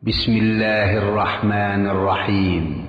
بسم الله الرحمن الرحيم.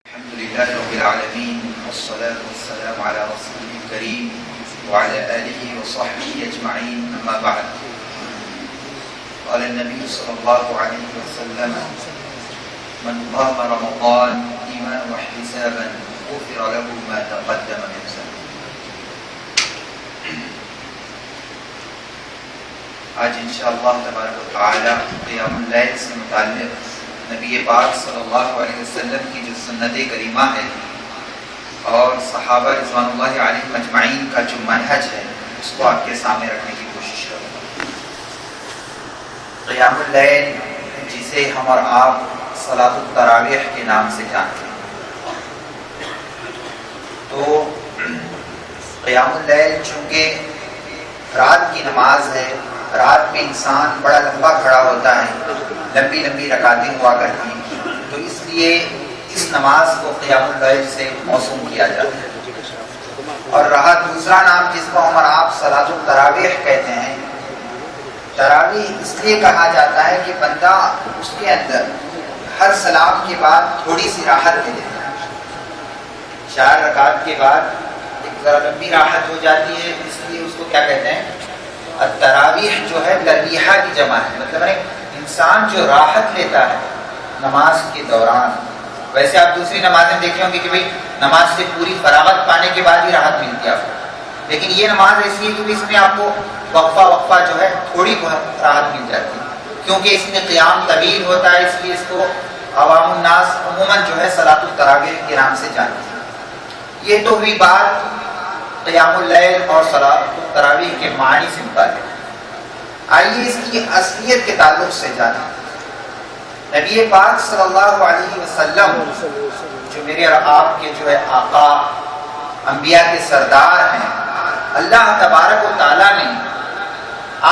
الحمد لله رب العالمين والصلاة والسلام على رسوله الكريم وعلى آله وصحبه أجمعين أما بعد. قال النبي صلى الله عليه وسلم: من قام رمضان إيمانا واحتسابا غفر له ما تقدم من ذنبه. آج انشاءاللہ تبارک و تعالی قیام اللیل سے متعلق نبی پاک صلی اللہ علیہ وسلم کی جو سنت کریمہ ہے اور صحابہ رضوان اللہ علیہم اجمعین کا جو منہج ہے اس کو آپ کے سامنے رکھنے کی کوشش کروں گا. قیام اللیل جسے ہم اور آپ صلاۃ التراویح کے نام سے جانتے ہیں، تو قیام اللیل چونکہ رات کی نماز ہے، رات میں انسان بڑا لمبا کھڑا ہوتا ہے، لمبی لمبی رکعتیں ہوا کرتی ہیں، تو اس لیے اس نماز کو قیام اللیل سے موسوم کیا جاتا ہے. اور رہا دوسرا نام جس کو ہم اور آپ صلاۃ التراویح کہتے ہیں، تراویح اس لیے کہا جاتا ہے کہ بندہ اس کے اندر ہر سلام کے بعد تھوڑی سی راحت لے لیتا ہے. 4 رکعت کے بعد ایک ذرا لمبی راحت ہو جاتی ہے، اس لیے اس کو کیا کہتے ہیں؟ التراویح جو ہے تربیحہ کی جمع ہے، مطلب انسان جو راحت لیتا ہے نماز کے دوران. ویسے آپ دوسری نمازیں دیکھے ہوں گے کہ بھئی نماز سے پوری فراغت پانے کے بعد ہی راحت ملتی ہے آپ کو، لیکن یہ نماز ایسی ہے کہ اس میں آپ کو وقفہ جو ہے تھوڑی بہت راحت مل جاتی ہے، کیونکہ اس میں قیام طویل ہوتا ہے، اس لیے اس کو عوام الناس عموماً جو ہے صلاۃ التراویح کے نام سے جانتے ہیں. یہ تو ہوئی بات قیام اللیل اور صلاۃ التراویح کے معنی سے متعلق. آئیے اس کی اصلیت کے تعلق سے جانیں. نبی پاک صلی اللہ علیہ وسلم جو میرے اور آپ کے جو ہے آقا، انبیاء کے سردار ہیں، اللہ تبارک و تعالیٰ نے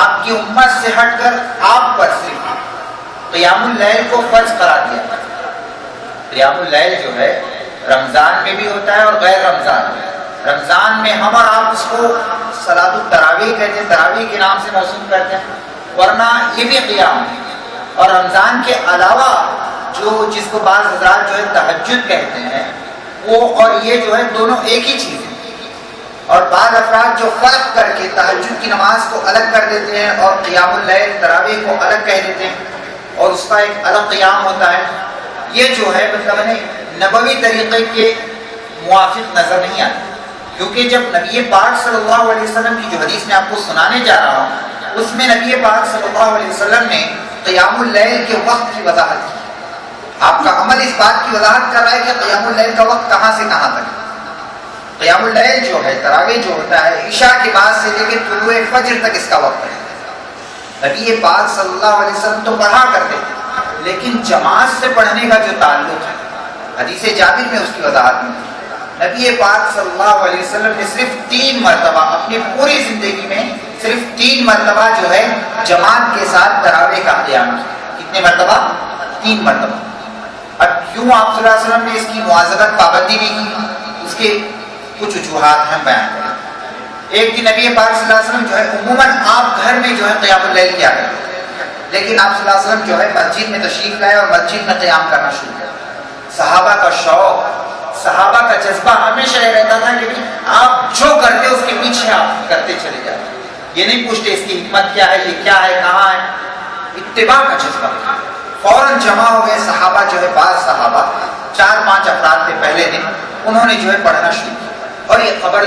آپ کی امت سے ہٹ کر آپ پر صرف قیام اللیل کو فرض قرار دیا. قیام اللیل جو ہے رمضان میں بھی ہوتا ہے اور غیر رمضان میں. رمضان میں ہم اور آپ اس کو صلاۃ التراویح کہتے ہیں، تراویح کے نام سے موسوم کرتے ہیں، ورنہ یہ بھی قیام ہے. اور رمضان کے علاوہ جس کو بعض حضرات جو ہے تہجد کہتے ہیں، وہ اور یہ جو ہے دونوں ایک ہی چیز ہے. اور بعض افراد جو فرق کر کے تہجد کی نماز کو الگ کر دیتے ہیں اور قیام اللیل تراویح کو الگ کہہ دیتے ہیں اور اس کا ایک الگ قیام ہوتا ہے، یہ جو ہے مطلب نبوی طریقے کے موافق نظر نہیں آتا. کیونکہ جب نبی پاک صلی اللہ علیہ وسلم کی جو حدیث میں آپ کو سنانے جا رہا ہوں، اس میں نبی پاک صلی اللہ علیہ وسلم نے قیام اللیل کے وقت کی وضاحت کی. آپ کا عمل اس بات کی وضاحت کر رہا ہے کہ قیام اللیل کا وقت کہاں سے کہاں تک. قیام اللیل جو ہے تراویح جو ہوتا ہے عشاء کے بعد سے لے کے طلوع فجر تک اس کا وقت ہے. نبی پاک صلی اللہ علیہ وسلم تو پڑھا کرتے تھے، لیکن جماعت سے پڑھنے کا جو تعلق ہے حدیث جابر میں اس کی وضاحت میں نبی پاک صلی اللہ علیہ وسلم نے صرف 3 مرتبہ اپنی پوری زندگی میں صرف 3 مرتبہ جو ہے جماعت کے ساتھ تراویح کا قیام کیا. کتنے مرتبہ؟ 3 مرتبہ. اب کیوں آپ صلی اللہ علیہ وسلم نے اس کی مواظبت پابندی بھی کی، اس کے کچھ وجوہات ہم بیان کریں. ایک کہ نبی پاک صلی اللہ علیہ وسلم جو ہے عموماً آپ گھر میں جو ہے قیام اللیل کیا کرتے، لیکن آپ صلی اللہ علیہ وسلم جو ہے مسجد میں تشریف لائے اور مسجد میں قیام کرنا شروع کیا. صحابہ کا شوق، صحابہ کا جذبہ ہمیشہ یہ رہتا تھا کہ آپ جو کرتے اس کے پیچھے آپ کرتے چلے جاتے، یہ نہیں پوچھتے اس کی حکمت کیا ہے، یہ کیا ہے، کہاں ہے. اتباع کا جذبہ. فوراً جمع ہو گئے صحابہ جو ہے، بعض صحابہ 4-5 افراد تھے پہلے دن، انہوں نے جو ہے پڑھنا شروع کیا. اور یہ خبر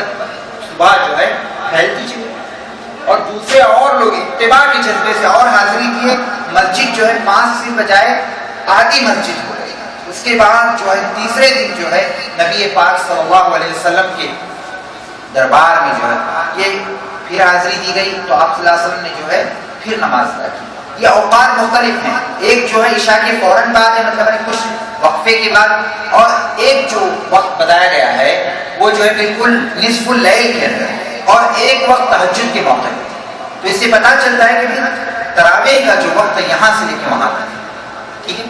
صبح جو ہے پھیلتی چلی اور دوسرے اور لوگ اتباع کے جذبے سے اور حاضری کیے. مسجد جو ہے 5 سے بجائے آدھی مسجد ہو گئی. اس کے بعد جو ہے تیسرے دن جو ہے نبی پاک صلی اللہ علیہ وسلم کے دربار میں جو ہے یہ پھر حاضری دی گئی تو آپ صلی اللہ علیہ وسلم نے جو ہے پھر نماز ادا کی. یہ اوقات مختلف ہیں. ایک جو ہے عشاء کے فوراً بعد ہے, مطلب کچھ وقفے کے بعد, اور ایک جو وقت بتایا گیا ہے وہ جو ہے بالکل نصف اللیل کے اندر, اور ایک وقت تہجد کے موقع ہے. تو اس سے پتہ چلتا ہے کہ تراویح کا جو وقت ہے یہاں سے لے کے وہاں تک, ٹھیک ہے.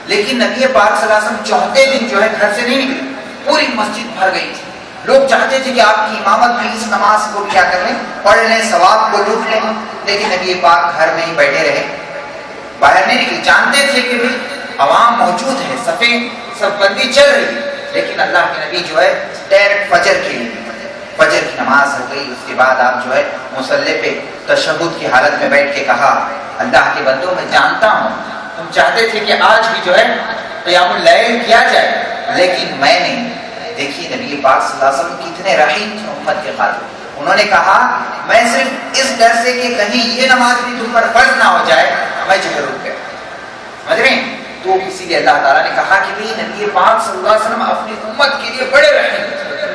لیکن نبی پاک صلی اللہ علیہ وسلم چوتھے دن جو ہے گھر سے نہیں نکلے, پوری مسجد بھر گئی تھی. لوگ چاہتے تھے کہ آپ کی امامت میں اس نماز کو کیا کر لیں, پڑھ لیں, ثواب کو لوٹ لیں. لیکن نبی پاک گھر میں ہی بیٹھے رہے, باہر نہیں نکلے. جانتے تھے کہ بھی عوام موجود ہے, صفیں سب بندی چل رہی ہے, لیکن اللہ کے نبی جو ہے ڈائریکٹ فجر کے لیے, فجر کی نماز ہو گئی. اس کے بعد آپ جو ہے مصلی پہ تشہد کی حالت میں بیٹھ کے کہا, اللہ کے بندوں میں جانتا ہوں تم چاہتے تھے کہ آج بھی جو ہے قیام اللیل کیا جائے, لیکن میں نے دیکھی نبی پاک صلی اللہ علیہ وسلم کتنے رحیم تھے امت کے خاطر. انہوں نے کہا میں صرف اس ڈر سے کہ کہیں یہ نماز بھی تم پر فرض نہ ہو جائے میں جو ہے رک گیا. سمجھ رہے ہیں؟ تو اسی لیے اللہ تعالیٰ نے کہا کہ بھی نبی پاک صلی اللہ علیہ وسلم اپنی امت کے لیے بڑے رحیم تھے,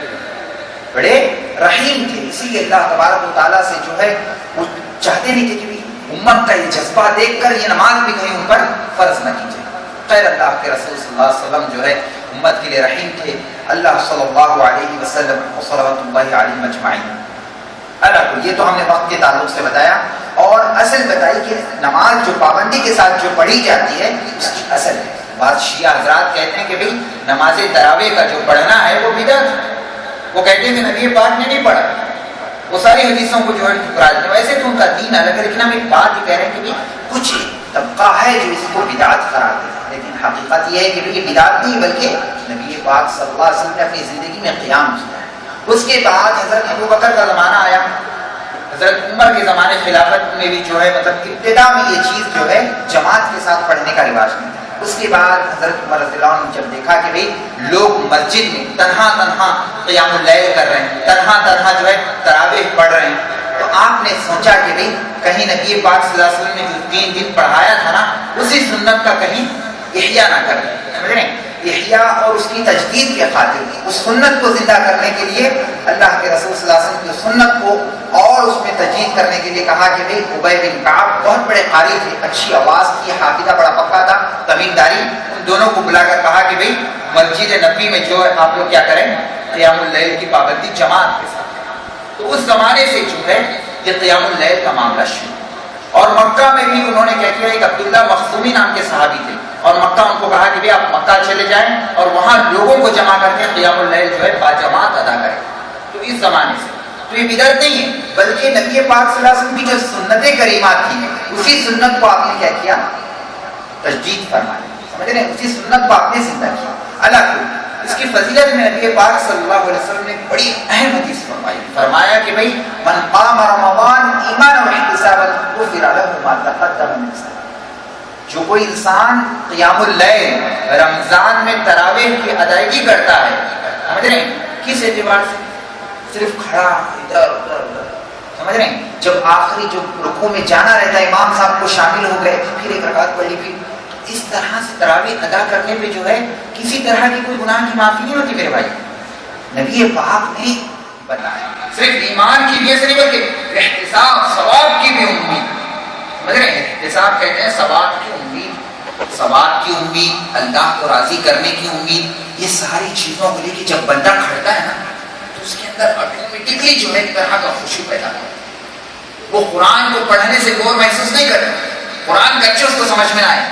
بڑے رحیم تھے. اسی لیے اللہ تبارک و تعالیٰ سے جو ہے وہ چاہتے نہیں تھے کہ امت کا یہ جذبہ دیکھ کر یہ نماز بھی کہیں ان پر فرض نہ کی جائے. خیر اللہ کے رسول صلی اللہ علیہ وسلم جو ہے امت کے لیے رحیم تھے. اللہ صلی اللہ علیہ وسلم صلوات اللہ علیہ مجمعین. یہ تو ہم نے وقت کے تعلق سے بتایا, اور اصل بتائی کہ نماز جو پابندی کے ساتھ جو پڑھی جاتی ہے اس کی اصل ہے. بعض شیعہ حضرات کہتے ہیں کہ بھئی نماز تراویح کا جو پڑھنا ہے وہ بدعت ہے. وہ کہتے ہیں کہ نبی پاک نے نہیں پڑھا, وہ ساری حدیثوں کو جو ہے ٹھکرا دیتے ہیں. ویسے تو ان کا دین الگ ہے, لیکن ہم ایک بات ہی کہہ رہے ہیں کہ کچھ طبقہ ہے جو اس کو بدعت قرار دیتا ہے, لیکن حقیقت یہ ہے کہ یہ بدعت نہیں بلکہ نبی پاک صلی اللہ علیہ وسلم نے اپنی زندگی میں قیام کیا. اس کے بعد حضرت ابو بکر کا زمانہ آیا, حضرت عمر کے زمانے خلافت میں بھی جو ہے مطلب ابتدا میں یہ چیز جو ہے جماعت کے ساتھ پڑھنے کا رواج نہیں تھا. اس کے بعد حضرت عمر رضی اللہ عنہ جب دیکھا کہ بھئی لوگ مسجد میں تنہا قیام اللیل کر رہے ہیں, تنہا جو ہے تراویح پڑھ رہے ہیں, تو آپ نے سوچا کہ بھئی کہیں نبی پاک صلی اللہ علیہ وسلم نے جو 3 دن پڑھایا تھا نا اسی سنت کا کہیں احیاء نہ کر دیں. سمجھ رہے ہیں؟ احیاء اور اس کی تجدید کے خاطر اس سنت کو زندہ کرنے کے لیے اللہ کے رسول صلی اللہ علیہ وسلم کی سنت کو اور اس میں تجدید کرنے کے لیے کہا کہ بھئی ابی بن کعب بہت بڑے قاری تھے, اچھی آواز کی, حافظہ بڑا پکا تھا, تمیمداری, ان دونوں کو بلا کر کہا کہ بھئی مسجد نبوی میں جو ہے آپ لوگ کیا کریں قیام اللیل کی پابندی جماعت کے ساتھ. تو اس زمانے سے جو ہے یہ قیام اللیل کا معاملہ شروع. اور مکہ میں بھی انہوں نے کیا کیا, ایک عبداللہ مخزومی نام کے صحابی تھے, اور مکہ ان کو کہا کہ بھی آپ مکہ چلے جائیں اور وہاں لوگوں کو جمع کر کے قیام اللیل جو ہے باجماعت ادا کریں. تو اس زمانے سے تو یہ بدعت نہیں ہے, بلکہ نبی پاک صلی اللہ علیہ وسلم کی جو سنت کریمات تھی اسی سنت کو آپ نے کیا کیا, تجدید فرمایا. سمجھ رہے ہیں؟ اسی سنت کو آپ نے زندہ کیا. اللہ کو اس کی فضیلت میں نبی پاک صلی اللہ علیہ وسلم نے بڑی اہم حدیث فرمائی, فرمایا کہ بھئی من قام رمضان ایمانا واحتسابا غفر له ما تقدم من ذنبه. جو کوئی انسان قیام اللیل رمضان میں تراویح کی ادائیگی کرتا ہے, سمجھ رہے ہیں کس اعتبار سے, صرف کھڑا ادھر ادھر, سمجھ رہے ہیں, جب آخری جو رکوع میں جانا رہتا ہے امام صاحب کو شامل ہو گئے پھر ایک رکعت پڑھ لی, پھر اس طرح سے تراویح ادا کرنے پہ جو ہے کسی طرح کی کوئی گناہ کی معافی نہیں ہوتی میرے بھائی. نبی پاک نے بتایا صرف ایمان کی بھی سے نہیں بلکہ احتساب ثواب کی بھی امید. سمجھ رہے ہیں, احتساب کہتے ہیں ثواب کی امید, ثواب کی امید, اللہ کو راضی کرنے کی امید. یہ ساری چیزوں کو لے کے جب بندہ کھڑتا ہے نا تو اس کے اندر آٹومیٹکلی جو ہے ایک طرح کا خوشی پیدا ہوتا ہے. وہ قرآن کو پڑھنے سے بور محسوس نہیں کرتا, قرآن کا اچھے اس کو سمجھ میں آئے,